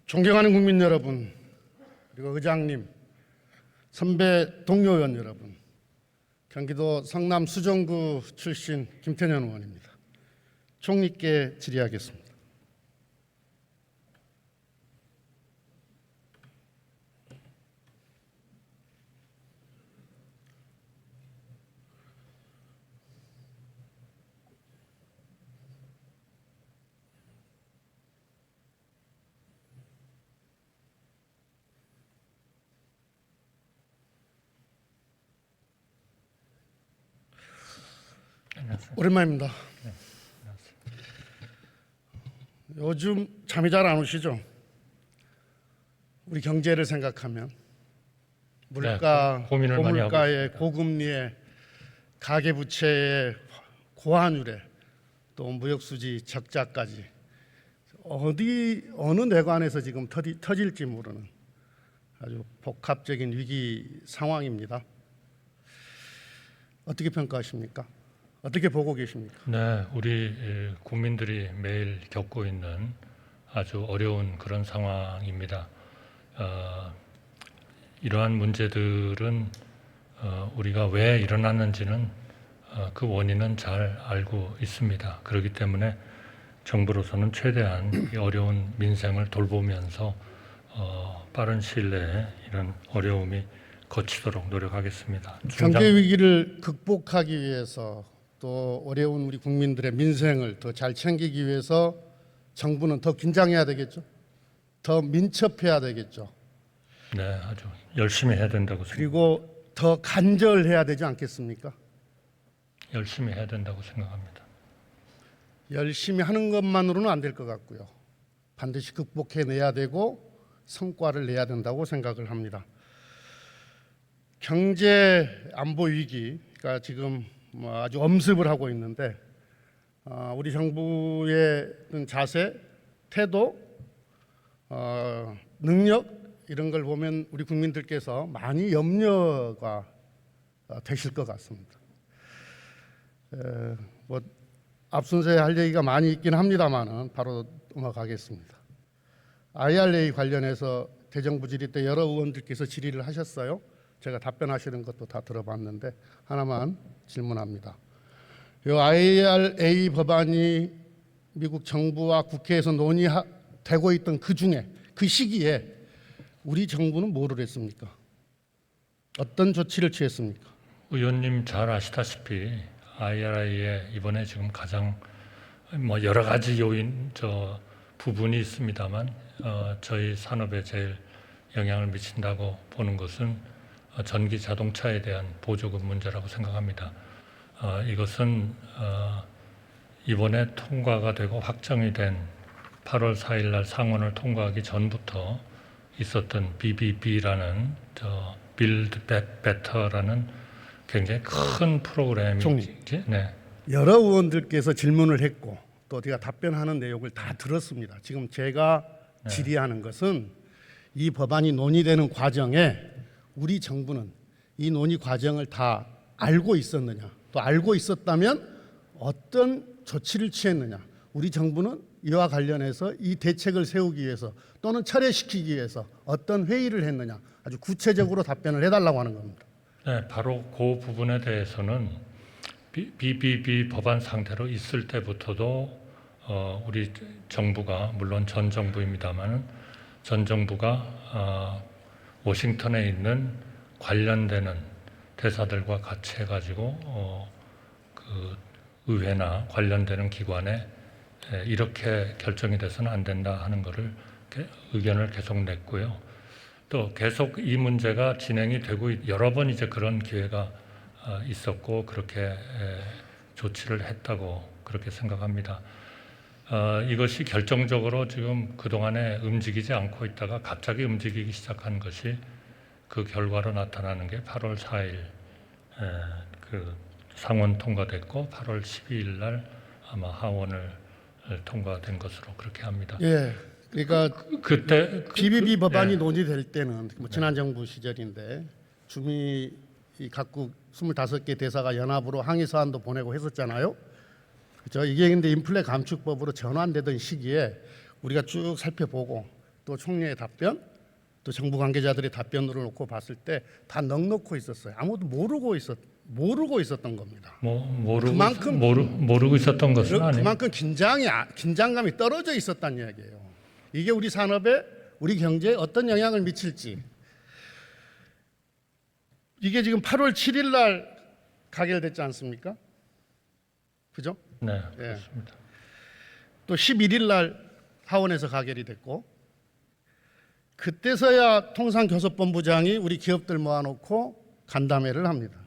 존경하는 국민 여러분, 그리고 의장님, 선배 동료 의원 여러분, 경기도 성남 수정구 출신 김태년 의원입니다. 총리께 질의하겠습니다. 오랜만입니다. 요즘 잠이 잘 안 오시죠? 우리 경제를 생각하면 고민을 많이 하고 고물가의 있습니다. 고금리에 가계부채의 고환율에 또 무역수지 적자까지 어느 내관에서 지금 터질지 모르는 아주 복합적인 위기 상황입니다. 어떻게 평가하십니까? 어떻게 보고 계십니까? 네, 우리 국민들이 매일 겪고 있는 아주 어려운 그런 상황입니다. 이러한 문제들은 우리가 왜 일어났는지는 그 원인은 잘 알고 있습니다. 그렇기 때문에 정부로서는 최대한 이 어려운 민생을 돌보면서 빠른 시일 내에 이런 어려움이 거치도록 노력하겠습니다. 경제 위기를 극복하기 위해서 또 어려운 우리 국민들의 민생을 더 잘 챙기기 위해서 정부는 더 긴장해야 되겠죠. 더 민첩해야 되겠죠. 네, 아주 열심히 해야 된다고 생각합니다. 그리고 더 간절해야 되지 않겠습니까? 열심히 해야 된다고 생각합니다. 열심히 하는 것만으로는 안 될 것 같고요. 반드시 극복해내야 되고 성과를 내야 된다고 생각을 합니다. 경제 안보 위기가 지금 아주 엄습을 하고 있는데 우리 정부의 자세, 태도, 능력 이런 걸 보면 우리 국민들께서 많이 염려가 되실 것 같습니다. 앞순서에 할 얘기가 많이 있긴 합니다만은 바로 넘어가겠습니다. IRA 관련해서 대정부 질의 때 여러 의원들께서 질의를 하셨어요. 제가 답변하시는 것도 다 들어봤는데 하나만 질문합니다. 이 IRA 법안이 미국 정부와 국회에서 논의되고 있던 그 시기에 우리 정부는 뭐를 했습니까? 어떤 조치를 취했습니까? 의원님 잘 아시다시피 IRA에 이번에 지금 가장 여러 가지 부분이 있습니다만 저희 산업에 제일 영향을 미친다고 보는 것은 전기 자동차에 대한 보조금 문제라고 생각합니다. 이것은 이번에 통과가 되고 확정이 된 8월 4일 날 상원을 통과하기 전부터 있었던 BBB라는 Build Back Better라는 굉장히 큰 프로그램이 네. 여러 의원들께서 질문을 했고 또 제가 답변하는 내용을 다 들었습니다. 지금 제가 질의하는 것은 이 법안이 논의되는 과정에 우리 정부는 이 논의 과정을 다 알고 있었느냐, 또 알고 있었다면 어떤 조치를 취했느냐, 우리 정부는 이와 관련해서 이 대책을 세우기 위해서 또는 철회시키기 위해서 어떤 회의를 했느냐, 아주 구체적으로 답변을 해달라고 하는 겁니다. 네, 바로 그 부분에 대해서는 BBB 법안 상태로 있을 때부터도 우리 정부가, 물론 전 정부입니다만은 전 정부가 워싱턴에 있는 관련되는 대사들과 같이 해가지고 그 의회나 관련되는 기관에 이렇게 결정이 돼서는 안 된다 하는 것을 의견을 계속 냈고요. 또 계속 이 문제가 진행이 되고 여러 번 이제 그런 기회가 있었고 그렇게 조치를 했다고 그렇게 생각합니다. 이것이 결정적으로 지금 그동안에 움직이지 않고 있다가 갑자기 움직이기 시작한 것이 그 결과로 나타나는 게 8월 4일 그 상원 통과됐고 8월 12일 날 아마 하원을 통과된 것으로 그렇게 합니다. 예, 그러니까 그때 BBB 법안이 논의될 때는 지난 정부 시절인데 주미 각국 25개 대사가 연합으로 항의 사안도 보내고 했었잖아요. 그렇죠? 이게 근데 인플레 감축법으로 전환되던 시기에 우리가 쭉 살펴보고 또 총리의 답변, 또 정부 관계자들의 답변으로 놓고 봤을 때 다 넉넉고 있었어요. 아무도 모르고 있었던 겁니다. 모르고 있었던 것은 아니에요. 그만큼 긴장감이 떨어져 있었다는 이야기예요. 이게 우리 산업에, 우리 경제에 어떤 영향을 미칠지. 이게 지금 8월 7일 날 가결됐지 않습니까? 그죠? 네, 그렇습니다. 또 11일 날 하원에서 가결이 됐고, 그때서야 통상교섭본부장이 우리 기업들 모아놓고 간담회를 합니다.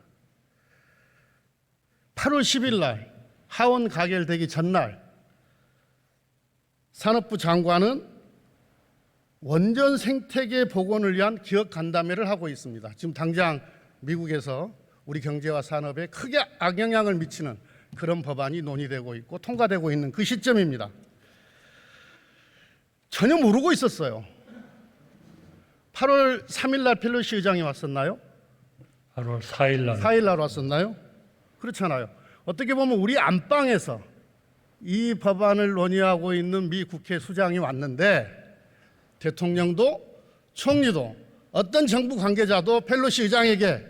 8월 10일 날 하원 가결되기 전날 산업부 장관은 원전 생태계 복원을 위한 기업 간담회를 하고 있습니다. 지금 당장 미국에서 우리 경제와 산업에 크게 악영향을 미치는 그런 법안이 논의되고 있고 통과되고 있는 그 시점입니다. 전혀 모르고 있었어요. 8월 3일 날 펠로시 의장이 왔었나요? 8월 4일 날 4일 날 왔었나요? 그렇잖아요. 어떻게 보면 우리 안방에서 이 법안을 논의하고 있는 미 국회 수장이 왔는데 대통령도 총리도 어떤 정부 관계자도 펠로시 의장에게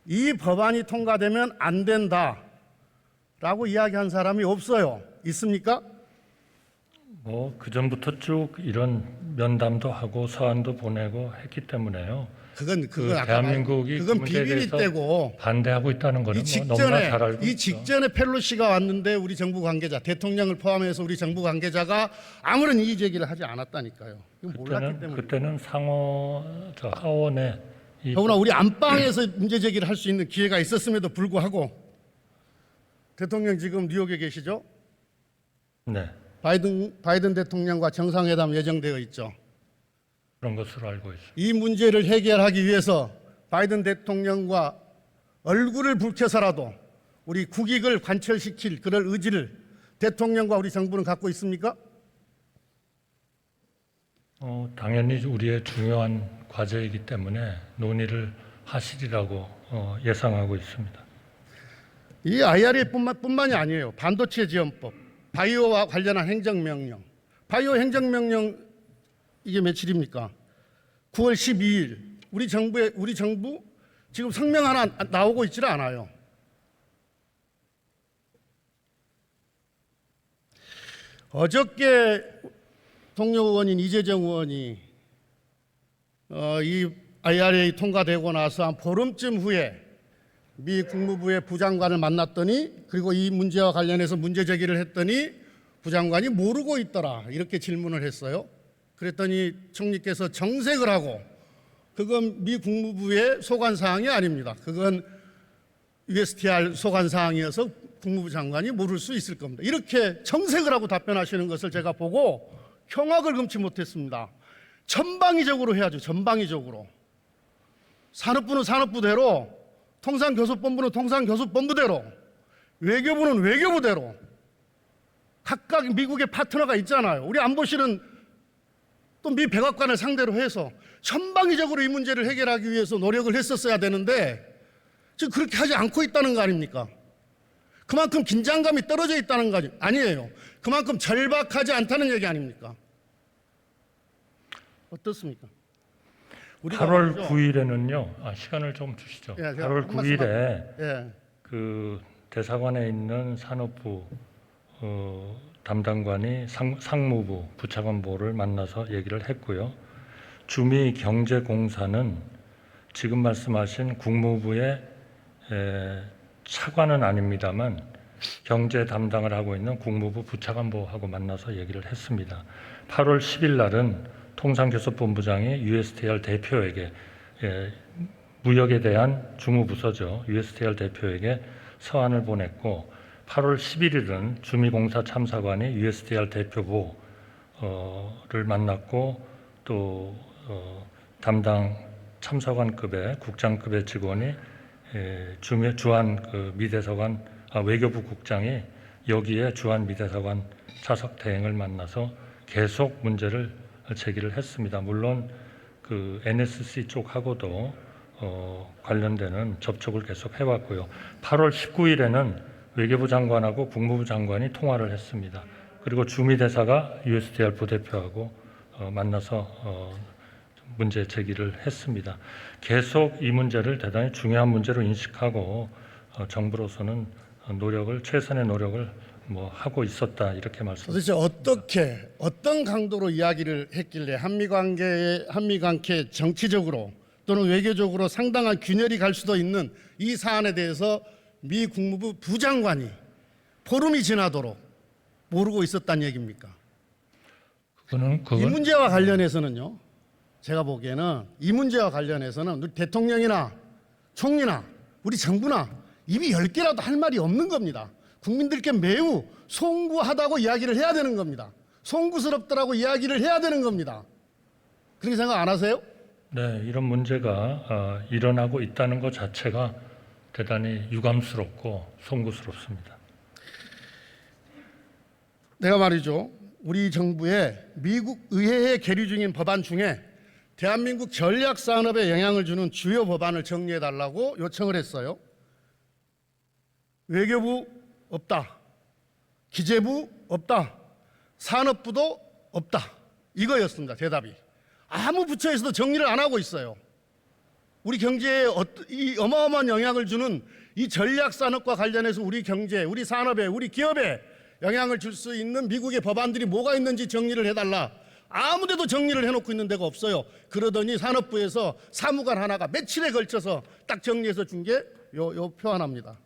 이 법안이 통과되면 안 된다라고 이야기한 사람이 없어요. 있습니까? 그 전부터 쭉 이런 면담도 하고 서한도 보내고 했기 때문에요. 그건 아까 대한민국이 그건 그 문제에 비밀이 대해서 때고 반대하고 있다는 거는 너무나 잘 알고 이 있죠. 직전에 펠로시가 왔는데 우리 정부 관계자, 대통령을 포함해서 우리 정부 관계자가 아무런 이의 제기를 하지 않았다니까요. 이건 몰랐기 때문에. 그때는 하원에 더구나 우리 안방에서 문제 제기를 할 수 있는 기회가 있었음에도 불구하고 대통령 지금 뉴욕에 계시죠? 네, 바이든 대통령과 정상회담 예정되어 있죠. 그런 것으로 알고 있습니다. 이 문제를 해결하기 위해서 바이든 대통령과 얼굴을 붉혀서라도 우리 국익을 관철시킬 그럴 의지를 대통령과 우리 정부는 갖고 있습니까? 당연히 우리의 중요한 과제이기 때문에 논의를 하시리라고 예상하고 있습니다. 이 IRA뿐만이 아니에요. 반도체 지원법, 바이오와 관련한 행정명령, 바이오 행정명령 이게 며칠입니까? 9월 12일 우리 정부 지금 성명 하나 나오고 있지를 않아요. 어저께 동료 의원인 이재정 의원이 이 IRA 통과되고 나서 한 보름쯤 후에 미 국무부의 부장관을 만났더니 그리고 이 문제와 관련해서 문제 제기를 했더니 부장관이 모르고 있더라 이렇게 질문을 했어요. 그랬더니 총리께서 정색을 하고 그건 미 국무부의 소관사항이 아닙니다. 그건 USTR 소관사항이어서 국무부 장관이 모를 수 있을 겁니다. 이렇게 정색을 하고 답변하시는 것을 제가 보고 경악을 금치 못했습니다. 전방위적으로 해야죠. 전방위적으로. 산업부는 산업부대로, 통상교섭본부는 통상교섭본부대로, 외교부는 외교부대로 각각 미국의 파트너가 있잖아요. 우리 안보실은 또 미 백악관을 상대로 해서 전방위적으로 이 문제를 해결하기 위해서 노력을 했었어야 되는데 지금 그렇게 하지 않고 있다는 거 아닙니까? 그만큼 긴장감이 떨어져 있다는 거 아니에요. 그만큼 절박하지 않다는 얘기 아닙니까? 어떻습니까? 8월 9일에는요. 시간을 좀 주시죠. 8월 9일에 그 대사관에 있는 산업부 담당관이 상무부 부차관보를 만나서 얘기를 했고요. 주미 경제공사는 지금 말씀하신 국무부의 차관은 아닙니다만 경제 담당을 하고 있는 국무부 부차관보하고 만나서 얘기를 했습니다. 8월 10일 날은 통상교섭본부장이 USTR 대표에게 무역에 대한 주무부서죠. USTR 대표에게 서한을 보냈고 8월 11일은 주미공사 참사관이 USTR 대표부를 만났고 또 담당 참사관급의 국장급의 직원이 주한 그 미대사관 외교부 국장이 여기에 주한 미대사관 차석 대행을 만나서 계속 문제를 제기를 했습니다. 물론 그 NSC 쪽하고도 관련되는 접촉을 계속 해왔고요. 8월 19일에는 외교부 장관하고 국무부 장관이 통화를 했습니다. 그리고 주미 대사가 USTR 부대표하고 만나서 문제 제기를 했습니다. 계속 이 문제를 대단히 중요한 문제로 인식하고 정부로서는 최선의 노력을 하고 있었다 이렇게 말씀드립니다. 도대체 어떤 강도로 이야기를 했길래 한미 관계 정치적으로 또는 외교적으로 상당한 균열이 갈 수도 있는 이 사안에 대해서 미 국무부 부장관이 보름이 지나도록 모르고 있었다는 얘기입니까? 이 문제와 관련해서는요, 제가 보기에는 이 문제와 관련해서는 우리 대통령이나 총리나 우리 정부나 입이 10개라도 할 말이 없는 겁니다. 국민들께 매우 송구하다고 이야기를 해야 되는 겁니다. 송구스럽더라고 이야기를 해야 되는 겁니다. 그렇게 생각 안 하세요? 네, 이런 문제가 일어나고 있다는 것 자체가 대단히 유감스럽고 송구스럽습니다. 내가 말이죠, 우리 정부의 미국 의회에 계류 중인 법안 중에 대한민국 전략 산업에 영향을 주는 주요 법안을 정리해달라고 요청을 했어요. 외교부 없다, 기재부 없다, 산업부도 없다, 이거였습니다. 대답이. 아무 부처에서도 정리를 안 하고 있어요. 우리 경제에 이 어마어마한 영향을 주는 이 전략 산업과 관련해서 우리 경제, 우리 산업에, 우리 기업에 영향을 줄 수 있는 미국의 법안들이 뭐가 있는지 정리를 해달라. 아무데도 정리를 해놓고 있는 데가 없어요. 그러더니 산업부에서 사무관 하나가 며칠에 걸쳐서 딱 정리해서 준 게 요 표 하나입니다.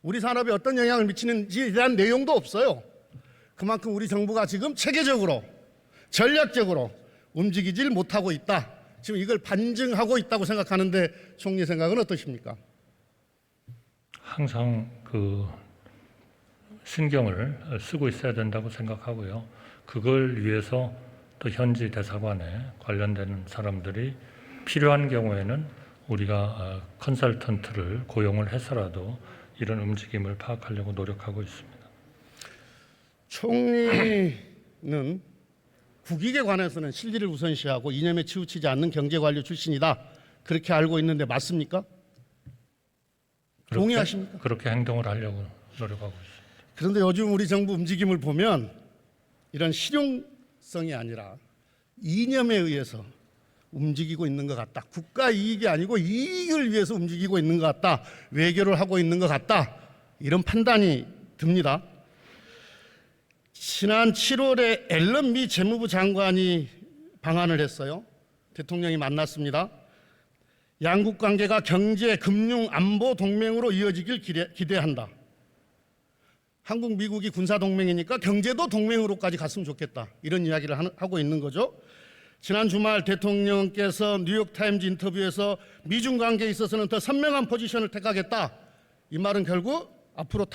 우리 산업에 어떤 영향을 미치는지에 대한 내용도 없어요. 그만큼 우리 정부가 지금 체계적으로 전략적으로 움직이질 못하고 있다. 지금 이걸 반증하고 있다고 생각하는데 총리 생각은 어떠십니까? 항상 신경을 쓰고 있어야 된다고 생각하고요. 그걸 위해서 또 현지 대사관에 관련되는 사람들이 필요한 경우에는 우리가 컨설턴트를 고용을 해서라도 이런 움직임을 파악하려고 노력하고 있습니다. 총리는 국익에 관해서는 실리를 우선시하고 이념에 치우치지 않는 경제관료 출신이다. 그렇게 알고 있는데 맞습니까? 동의하십니까? 그렇게 행동을 하려고 노력하고 있습니다. 그런데 요즘 우리 정부 움직임을 보면 이런 실용성이 아니라 이념에 의해서 움직이고 있는 것 같다. 국가 이익이 아니고 이익을 위해서 움직이고 있는 것 같다. 외교를 하고 있는 것 같다. 이런 판단이 듭니다. 지난 7월에 앨런 미 재무부 장관이 방한을 했어요. 대통령이 만났습니다. 양국 관계가 경제, 금융, 안보 동맹으로 이어지길 기대한다. 한국, 미국이 군사 동맹이니까 경제도 동맹으로까지 갔으면 좋겠다. 이런 이야기를 하고 있는 거죠. 지난 주말 대통령께서 뉴욕타임즈 인터뷰에서 미중 관계에 있어서는 더 선명한 포지션을 택하겠다. 이 말은 결국 앞으로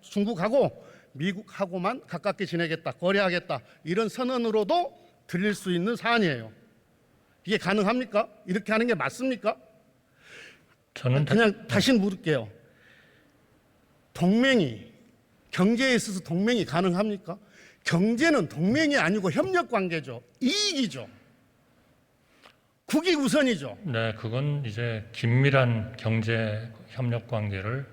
중국하고 미국하고만 가깝게 지내겠다, 거래하겠다, 이런 선언으로도 들릴 수 있는 사안이에요. 이게 가능합니까? 이렇게 하는 게 맞습니까? 저는 그냥 다시 물을게요. 경제에 있어서 동맹이 가능합니까? 경제는 동맹이 아니고 협력 관계죠. 이익이죠. 국익 우선이죠. 네, 그건 이제 긴밀한 경제 협력 관계를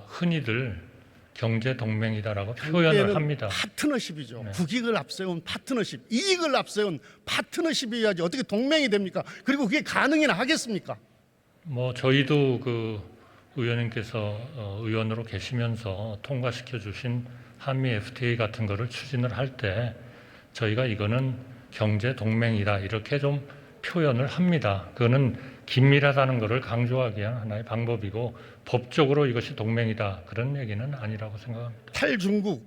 흔히들 경제 동맹이다라고 표현을 합니다. 파트너십이죠. 네. 국익을 앞세운 파트너십, 이익을 앞세운 파트너십이어야지 어떻게 동맹이 됩니까? 그리고 그게 가능이나 하겠습니까? 저희도 의원님께서 의원으로 계시면서 통과시켜 주신 한미 FTA 같은 거를 추진을 할 때 저희가 이거는 경제 동맹이다 이렇게 좀 표현을 합니다. 그거는 긴밀하다는 것을 강조하기 위한 하나의 방법이고 법적으로 이것이 동맹이다 그런 얘기는 아니라고 생각합니다. 탈중국,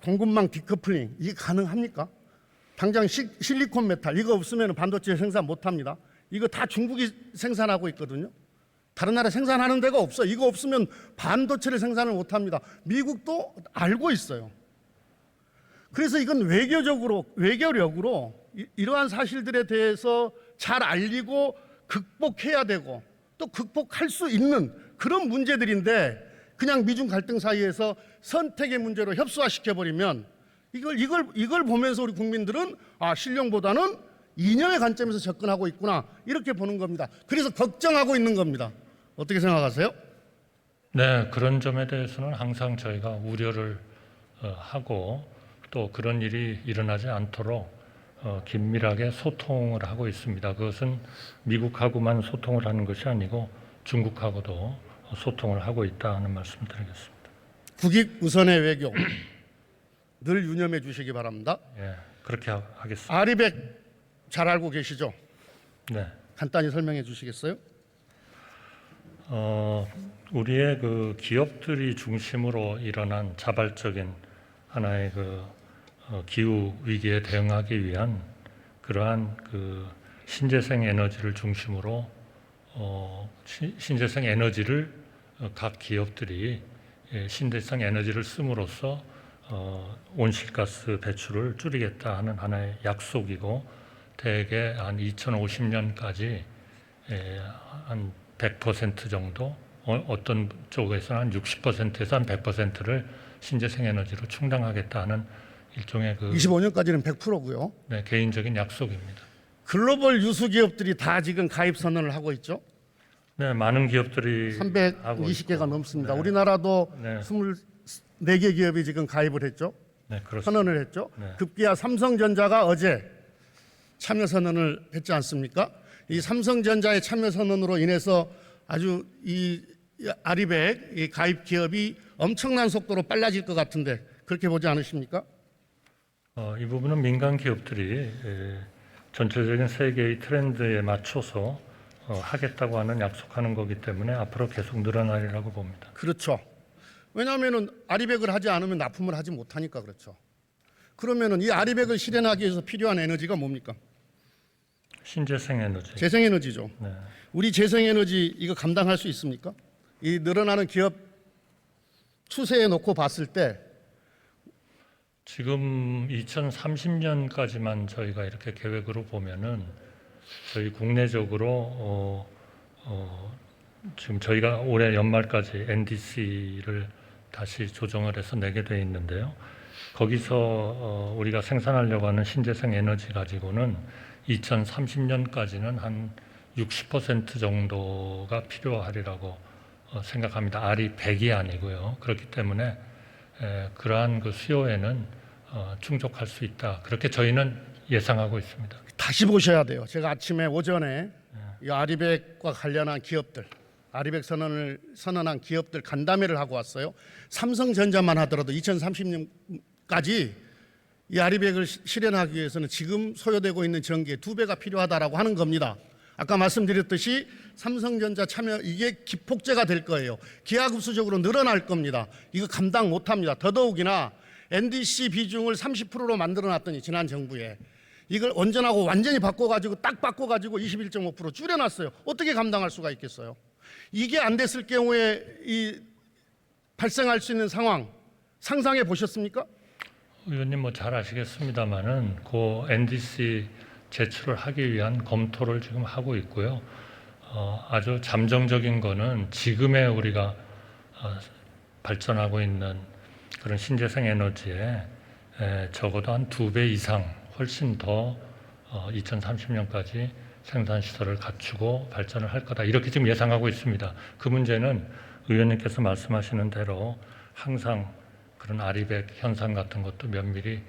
공급망 디커플링 이게 가능합니까? 당장 실리콘 메탈 이거 없으면 반도체 생산 못합니다. 이거 다 중국이 생산하고 있거든요. 다른 나라 생산하는 데가 없어. 이거 없으면 반도체를 생산을 못합니다. 미국도 알고 있어요. 그래서 이건 외교력으로 이러한 사실들에 대해서 잘 알리고 극복해야 되고 또 극복할 수 있는 그런 문제들인데 그냥 미중 갈등 사이에서 선택의 문제로 협소화시켜버리면 이걸 보면서 우리 국민들은 실용보다는 이념의 관점에서 접근하고 있구나 이렇게 보는 겁니다. 그래서 걱정하고 있는 겁니다. 어떻게 생각하세요? 네, 그런 점에 대해서는 항상 저희가 우려를 하고 또 그런 일이 일어나지 않도록 긴밀하게 소통을 하고 있습니다. 그것은 미국하고만 소통을 하는 것이 아니고 중국하고도 소통을 하고 있다는 말씀드리겠습니다. 국익 우선의 외교 늘 유념해 주시기 바랍니다. 예, 그렇게 하겠습니다. 아리백 잘 알고 계시죠? 네. 간단히 설명해 주시겠어요? 우리의 그 기업들이 중심으로 일어난 자발적인 하나의 그 기후 위기에 대응하기 위한 그러한 그 신재생 에너지를 중심으로 신재생 에너지를 각 기업들이 신재생 에너지를 씀으로써 온실가스 배출을 줄이겠다 하는 하나의 약속이고 대개 한 2050년까지 한 100% 정도 어떤 쪽에서는 한 60%에서 한 100%를 신재생 에너지로 충당하겠다는 일종의 그 25년까지는 100%고요. 네, 개인적인 약속입니다. 글로벌 유수 기업들이 다 지금 가입 선언을 하고 있죠. 네, 많은 기업들이 하고 320개가 있고. 넘습니다. 네. 우리나라도 네. 24개 기업이 지금 가입을 했죠. 네, 그렇습니다. 선언을 했죠. 네. 급기야 삼성전자가 어제 참여 선언을 했지 않습니까? 이 삼성전자의 참여 선언으로 인해서 아주 이 아리백 이 가입 기업이 엄청난 속도로 빨라질 것 같은데 그렇게 보지 않으십니까? 이 부분은 민간 기업들이 전체적인 세계의 트렌드에 맞춰서 하겠다고 하는 약속하는 거기 때문에 앞으로 계속 늘어나리라고 봅니다. 그렇죠. 왜냐하면은 아리백을 하지 않으면 납품을 하지 못하니까 그렇죠. 그러면은 이 아리백을 실현하기 위해서 필요한 에너지가 뭡니까? 신재생 에너지. 재생에너지죠. 네. 우리 재생에너지 이거 감당할 수 있습니까? 이 늘어나는 기업 추세에 놓고 봤을 때 지금 2030년까지만 저희가 이렇게 계획으로 보면은 저희 국내적으로 지금 저희가 올해 연말까지 NDC를 다시 조정을 해서 내게 돼 있는데요. 거기서 우리가 생산하려고 하는 신재생 에너지 가지고는 2030년까지는 한 60% 정도가 필요하리라고 생각합니다. R이 100이 아니고요. 그렇기 때문에 그러한 그 수요에는 충족할 수 있다. 그렇게 저희는 예상하고 있습니다. 다시 보셔야 돼요. 제가 아침에 오전에 이 아리백과 관련한 기업들, 아리백 선언한 기업들 간담회를 하고 왔어요. 삼성전자만 하더라도 2030년까지 이 아리백을 실현하기 위해서는 지금 소요되고 있는 전기의 2배가 필요하다라고 하는 겁니다. 아까 말씀드렸듯이 삼성전자 참여 이게 기폭제가 될 거예요. 기하급수적으로 늘어날 겁니다. 이거 감당 못합니다. 더더욱이나 NDC 비중을 30%로 만들어놨더니 지난 정부에 이걸 원전하고 완전히 바꿔가지고 딱 바꿔가지고 21.5% 줄여놨어요. 어떻게 감당할 수가 있겠어요? 이게 안 됐을 경우에 이 발생할 수 있는 상황 상상해 보셨습니까? 의원님 뭐 잘 아시겠습니다만은 그 NDC 제출을 하기 위한 검토를 지금 하고 있고요. 아주 잠정적인 거는 지금의 우리가 발전하고 있는 그런 신재생 에너지에 적어도 한 2배 이상 훨씬 더 2030년까지 생산 시설을 갖추고 발전을 할 거다. 이렇게 지금 예상하고 있습니다. 그 문제는 의원님께서 말씀하시는 대로 항상 그런 아리백 현상 같은 것도 면밀히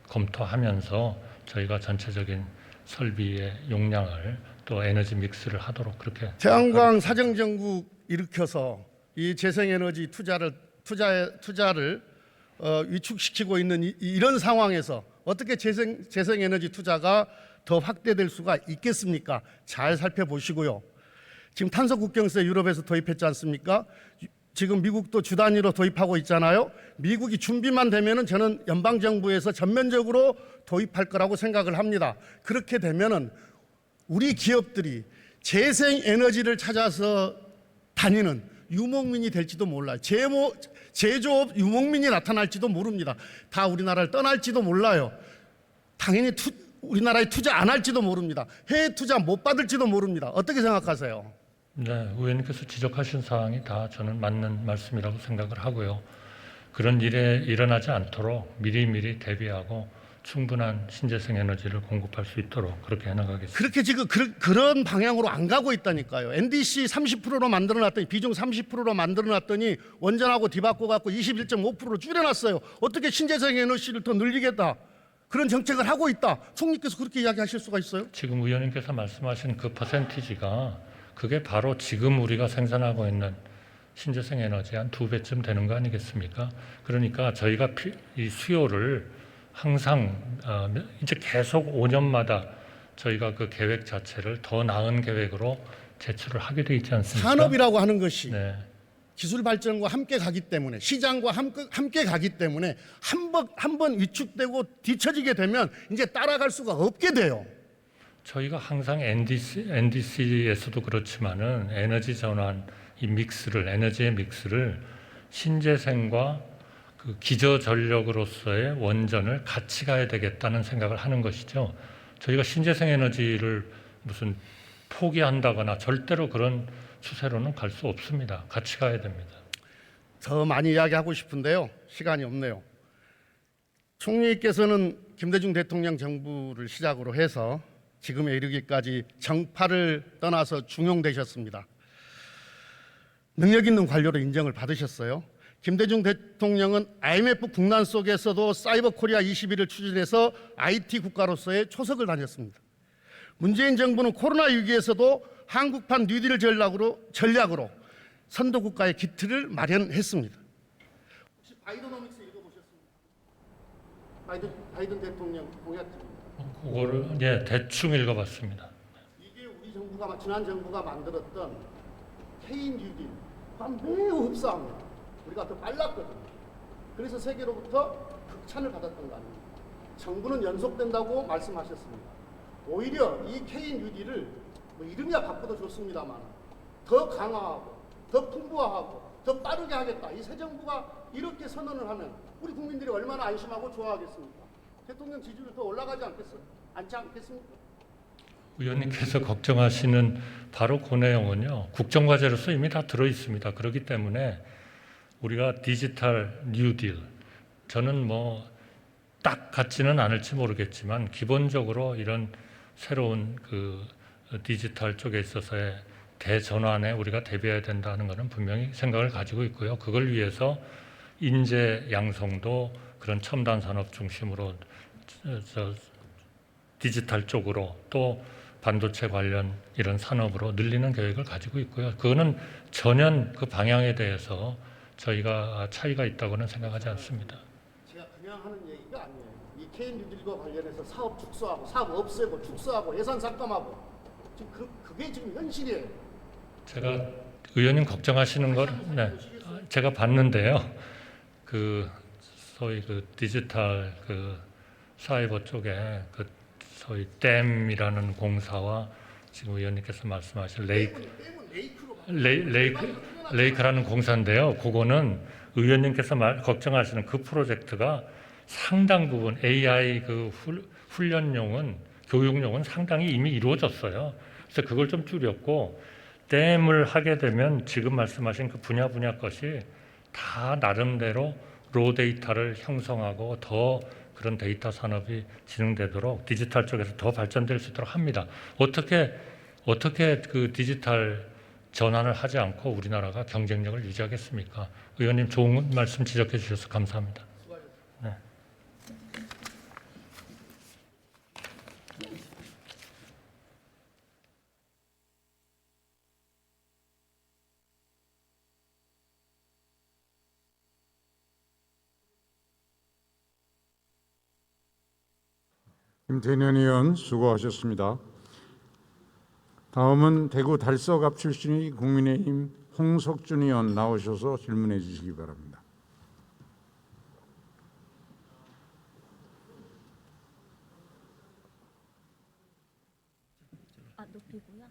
검토하면서 저희가 전체적인 설비의 용량을 또 에너지 믹스를 하도록 그렇게 태양광 사정정국 일으켜서 이 재생에너지 투자를 위축시키고 있는 이런 상황에서 어떻게 재생에너지 투자가 더 확대될 수가 있겠습니까? 잘 살펴보시고요. 지금 탄소 국경세 유럽에서 도입했지 않습니까? 지금 미국도 주 단위로 도입하고 있잖아요. 미국이 준비만 되면은 저는 연방 정부에서 전면적으로 도입할 거라고 생각을 합니다. 그렇게 되면은 우리 기업들이 재생 에너지를 찾아서 다니는 유목민이 될지도 몰라요. 제조업 유목민이 나타날지도 모릅니다. 다 우리나라를 떠날지도 몰라요. 당연히 우리나라에 투자 안 할지도 모릅니다. 해외 투자 못 받을지도 모릅니다. 어떻게 생각하세요? 네, 의원님께서 지적하신 사항이 다 저는 맞는 말씀이라고 생각을 하고요. 그런 일에 일어나지 않도록 미리미리 대비하고 충분한 신재생 에너지를 공급할 수 있도록 그렇게 해나가겠습니다. 그렇게 지금 그런 방향으로 안 가고 있다니까요. NDC 30%로 만들어놨더니 비중 30%로 만들어놨더니 원전하고 뒤바꿔 갖고 21.5%로 줄여놨어요. 어떻게 신재생 에너지를 더 늘리겠다? 그런 정책을 하고 있다. 총리께서 그렇게 이야기하실 수가 있어요? 지금 의원님께서 말씀하신 그 퍼센티지가 그게 바로 지금 우리가 생산하고 있는 신재생 에너지 한 2배쯤 되는 거 아니겠습니까? 그러니까 저희가 이 수요를 항상 이제 계속 5년마다 저희가 그 계획 자체를 더 나은 계획으로 제출을 하게 돼 있지 않습니까? 산업이라고 하는 것이 네. 기술 발전과 함께 가기 때문에 시장과 함께 가기 때문에 한 번 위축되고 뒤처지게 되면 이제 따라갈 수가 없게 돼요. 저희가 항상 NDC에서도 그렇지만은 에너지 전환 이 믹스를 에너지의 믹스를 신재생과 그 기저 전력으로서의 원전을 같이 가야 되겠다는 생각을 하는 것이죠. 저희가 신재생 에너지를 무슨 포기한다거나 절대로 그런 추세로는 갈 수 없습니다. 같이 가야 됩니다. 더 많이 이야기하고 싶은데요. 시간이 없네요. 총리께서는 김대중 대통령 정부를 시작으로 해서 지금에 이르기까지 정파를 떠나서 중용되셨습니다. 능력 있는 관료로 인정을 받으셨어요. 김대중 대통령은 IMF 국난 속에서도 사이버 코리아 21을 추진해서 IT 국가로서의 초석을 다녔습니다. 문재인 정부는 코로나 위기에서도 한국판 뉴딜 전략으로 선도 국가의 기틀을 마련했습니다. 혹시 바이드노믹스 읽어보셨습니까? 바이든 대통령 공약집입니다. 그거를 대충 읽어봤습니다. 이게 우리 정부가 지난 정부가 만들었던 K 뉴딜과 매우 흡사합니다. 우리가 더 빨랐거든요. 그래서 세계로부터 극찬을 받았던 거 아닙니까? 정부는 연속된다고 말씀하셨습니다. 오히려 이 K 뉴딜을 이름이야 바꿔도 좋습니다만 더 강화하고 더 풍부화하고 더 빠르게 하겠다. 이 새 정부가 이렇게 선언을 하면 우리 국민들이 얼마나 안심하고 좋아하겠습니까? 대통령 지지율이 더 올라가지 않겠습니까? 의원님께서 걱정하시는 바로 그 내용은요. 국정과제로서 이미 다 들어있습니다. 그렇기 때문에 우리가 디지털 뉴딜 저는 딱 같지는 않을지 모르겠지만 기본적으로 이런 새로운 그 디지털 쪽에 있어서의 대전환에 우리가 대비해야 된다는 것은 분명히 생각을 가지고 있고요. 그걸 위해서 인재 양성도 그런 첨단 산업 중심으로 디지털 쪽으로 또 반도체 관련 이런 산업으로 늘리는 계획을 가지고 있고요. 그거는 전혀 그 방향에 대해서 저희가 차이가 있다고는 생각하지 않습니다. 제가 그냥 하는 얘기가 아니에요. 이 K 뉴딜과 관련해서 사업 축소하고 사업 없애고 축소하고 예산 삭감하고 지금 그게 지금 현실이에요. 제가 의원님 걱정하시는 걸 제가 봤는데요. 그 소위 그 디지털 그 사이버 쪽에 그 소위 댐이라는 공사와 지금 의원님께서 말씀하신 레이크라는 공사인데요. 그거는 의원님께서 걱정하시는 그 프로젝트가 상당 부분 AI 그 훈련용은 교육용은 상당히 이미 이루어졌어요. 그래서 그걸 좀 줄였고 댐을 하게 되면 지금 말씀하신 그 분야 것이 다 나름대로 로 데이터를 형성하고 더 그런 데이터 산업이 진행되도록 디지털 쪽에서 더 발전될 수 있도록 합니다. 어떻게 그 디지털 전환을 하지 않고 우리나라가 경쟁력을 유지하겠습니까? 의원님 좋은 말씀 지적해 주셔서 감사합니다. 네. 김태년 의원 수고하셨습니다. 다음은 대구 달서갑 출신의 국민의힘 홍석준 의원 나오셔서 질문해 주시기 바랍니다. 높이고요.